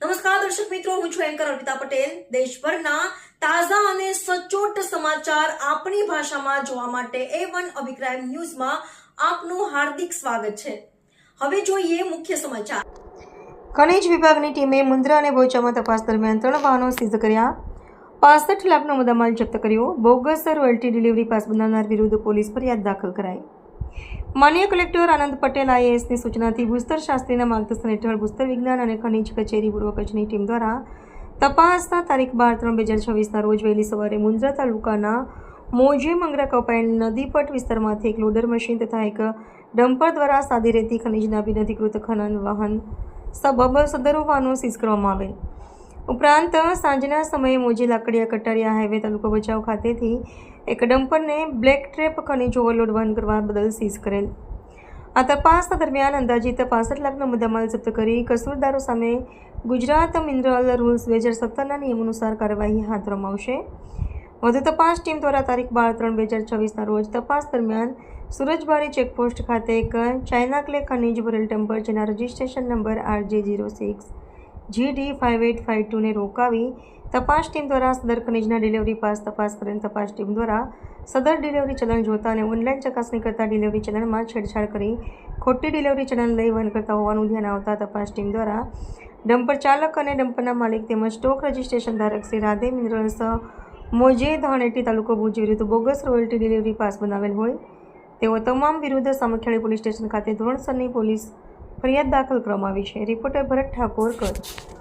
નમસ્કાર દર્શક મિત્રો, હું છું એન્કર અર્પિતા પટેલ. દેશભરના તાજા અને સચોટ સમાચાર આપણી ભાષામાં જોવા માટે A1 અભિપ્રાય ન્યૂઝમાં આપનું હાર્દિક સ્વાગત છે. હવે જોઈએ મુખ્ય સમાચાર. ખનિજ વિભાગની ટીમે મુન્દ્રા અને બોચામાં તપાસ દરમિયાન 3 વાહનો સીઝ કર્યા. 65 લાખનો મુદ્દામાલ જપ્ત કર્યો. બોગસ રોયલ્ટી ડિલિવરી પાસ બનાવનાર વિરુદ્ધ પોલીસ ફરિયાદ દાખલ કરાઈ. માનનીય કલેક્ટર આનંદ પટેલ IASની સૂચનાથી ભૂસ્તર શાસ્ત્રીના માર્ગદર્શન હેઠળ ભૂસ્તર વિજ્ઞાન અને ખનિજ કચેરી પૂર્વ કચ્છની ટીમ દ્વારા તપાસના તારીખ 12/3/2024ના રોજ વહેલી સવારે મુન્દ્રા તાલુકાના મોજે મંગરા કપાયેલ નદીપટ વિસ્તારમાંથી એક લોડર મશીન તથા એક ડમ્પર દ્વારા સાદી રેતી ખનિજના બિનઅધિકૃત ખનન વાહન સબબ સદરો વાહનો સીઝ કરવામાં આવેલ. ઉપરાંત સાંજના સમયે મોજી લાકડીયા કટારિયા હાઈવે તાલુકો ભચાઉ ખાતેથી એક ડમ્પરને બ્લેક ટ્રેપ ખનિજ ઓવરલોડ વહન કરવા બદલ સીઝ કરેલ. આ તપાસના દરમિયાન અંદાજિત 65 લાખનો મુદ્દામાલ જપ્ત કરી કસૂરદારો સામે ગુજરાત મિનરલ રૂલ્સ 2017ના નિયમ અનુસાર કાર્યવાહી હાથ ધરવામાં આવશે. વધુ તપાસ ટીમ દ્વારા તારીખ 12/3/2024ના રોજ તપાસ દરમિયાન સુરજબારી ચેકપોસ્ટ ખાતે એક ચાઇના ક્લે ખનિજ ભરેલ ડમ્પર જેના રજિસ્ટ્રેશન નંબર RJ06 GD5852ને રોકાવી તપાસ ટીમ દ્વારા સદર ખનિજના ડિલિવરી પાસ તપાસ કરેલ. તપાસ ટીમ દ્વારા સદર ડિલિવરી ચલણ જોતા અને ઓનલાઈન ચકાસણી કરતા ડિલિવરી ચલણમાં છેડછાડ કરી ખોટી ડિલિવરી ચલણ લઈ વહન કરતા હોવાનું ધ્યાન આવતા તપાસ ટીમ દ્વારા ડમ્પર ચાલક અને ડમ્પરના માલિક તેમજ સ્ટોક રજિસ્ટ્રેશન ધારક શ્રી રાધે મિનરલ્સ મોજે ધાણેટી તાલુકો ભુજ વિરુદ્ધ બોગસ રોયલ્ટી ડિલિવરી પાસ બનાવેલ હોય તેઓ તમામ વિરુદ્ધ સામખિયાળી પોલીસ સ્ટેશન ખાતે ધોરણસરની પોલીસ ફરિયાદ દાખલ કરવામાં આવી છે. રિપોર્ટર ભરત ઠાકોર કચ્છ.